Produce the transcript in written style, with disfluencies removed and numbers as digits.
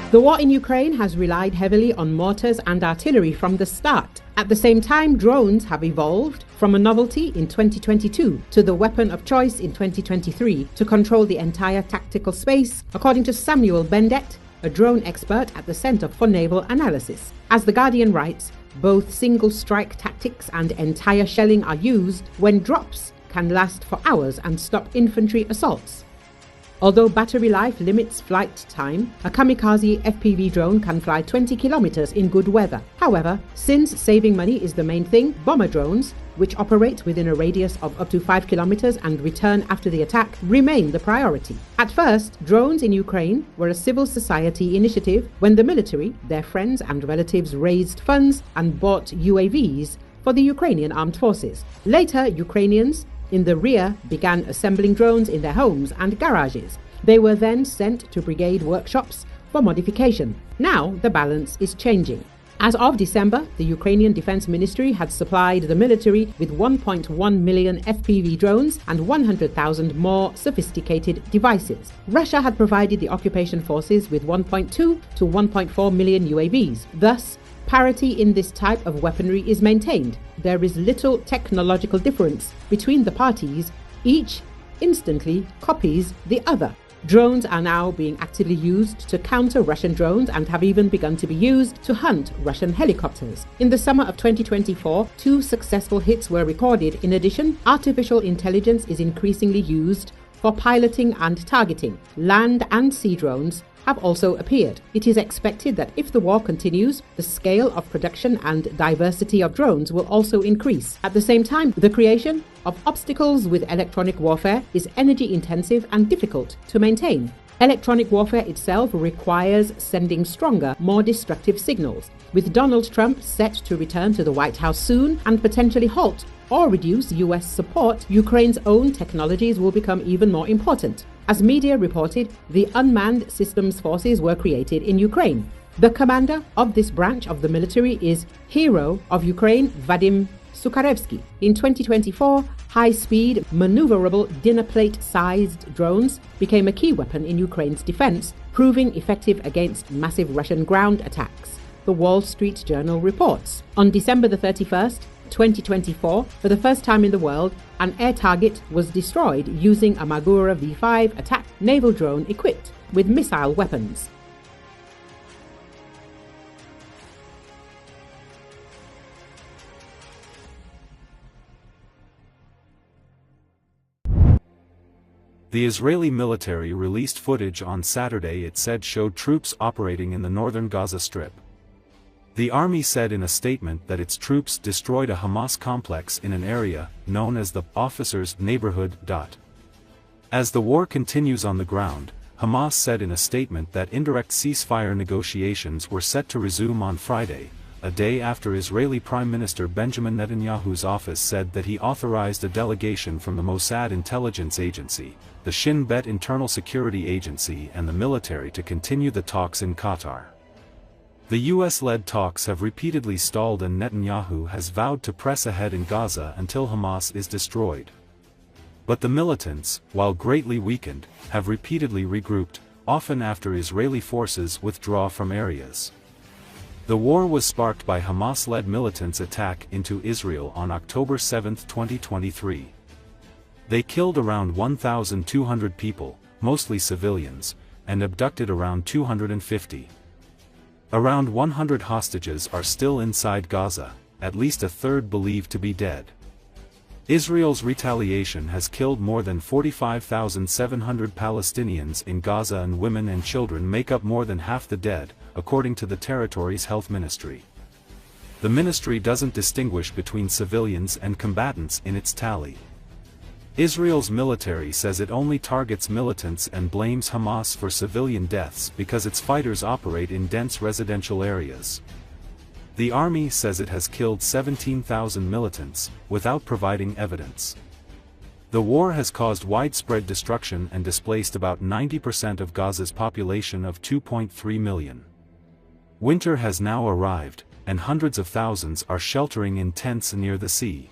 The war in Ukraine has relied heavily on mortars and artillery from the start. At the same time, drones have evolved from a novelty in 2022 to the weapon of choice in 2023 to control the entire tactical space, according to Samuel Bendett, a drone expert at the Center for Naval Analyses. As The Guardian writes, both single-strike tactics and entire shelling are used when drops can last for hours and stop infantry assaults. Although battery life limits flight time, a kamikaze FPV drone can fly 20 kilometers in good weather. However, since saving money is the main thing, bomber drones, which operate within a radius of up to 5 kilometers and return after the attack, remain the priority. At first, drones in Ukraine were a civil society initiative when the military, their friends and relatives raised funds and bought UAVs for the Ukrainian Armed Forces. Later, Ukrainians in the rear began assembling drones in their homes and garages. They were then sent to brigade workshops for modification. Now the balance is changing. As of December, the Ukrainian Defense Ministry had supplied the military with 1.1 million FPV drones and 100,000 more sophisticated devices. Russia had provided the occupation forces with 1.2 to 1.4 million UAVs. Thus, parity in this type of weaponry is maintained. There is little technological difference between the parties. Each instantly copies the other. Drones are now being actively used to counter Russian drones and have even begun to be used to hunt Russian helicopters. In the summer of 2024, 2 successful hits were recorded. In addition, artificial intelligence is increasingly used for piloting and targeting. Land and sea drones have also appeared. It is expected that if the war continues, the scale of production and diversity of drones will also increase. At the same time, the creation of obstacles with electronic warfare is energy intensive and difficult to maintain. Electronic warfare itself requires sending stronger, more destructive signals. With Donald Trump set to return to the White House soon and potentially halt or reduce US support, Ukraine's own technologies will become even more important. As media reported, the unmanned systems forces were created in Ukraine. The commander of this branch of the military is Hero of Ukraine, Vadim Sukharevsky. In 2024, high-speed, maneuverable dinner-plate-sized drones became a key weapon in Ukraine's defense, proving effective against massive Russian ground attacks, the Wall Street Journal reports. On December the 31st, 2024, for the first time in the world, an air target was destroyed using a Magura V5 attack naval drone equipped with missile weapons. The Israeli military released footage on Saturday it said showed troops operating in the northern Gaza Strip. The army said in a statement that its troops destroyed a Hamas complex in an area known as the Officers' Neighborhood. As the war continues on the ground, Hamas said in a statement that indirect ceasefire negotiations were set to resume on Friday, a day after Israeli Prime Minister Benjamin Netanyahu's office said that he authorized a delegation from the Mossad intelligence agency, the Shin Bet internal security agency and the military to continue the talks in Qatar. The US-led talks have repeatedly stalled and Netanyahu has vowed to press ahead in Gaza until Hamas is destroyed. But the militants, while greatly weakened, have repeatedly regrouped, often after Israeli forces withdraw from areas. The war was sparked by Hamas-led militants' attack into Israel on October 7, 2023. They killed around 1,200 people, mostly civilians, and abducted around 250. Around 100 hostages are still inside Gaza, at least a third believed to be dead. Israel's retaliation has killed more than 45,700 Palestinians in Gaza and women and children make up more than half the dead, according to the territory's health ministry. The ministry doesn't distinguish between civilians and combatants in its tally. Israel's military says it only targets militants and blames Hamas for civilian deaths because its fighters operate in dense residential areas. The army says it has killed 17,000 militants, without providing evidence. The war has caused widespread destruction and displaced about 90% of Gaza's population of 2.3 million. Winter has now arrived, and hundreds of thousands are sheltering in tents near the sea.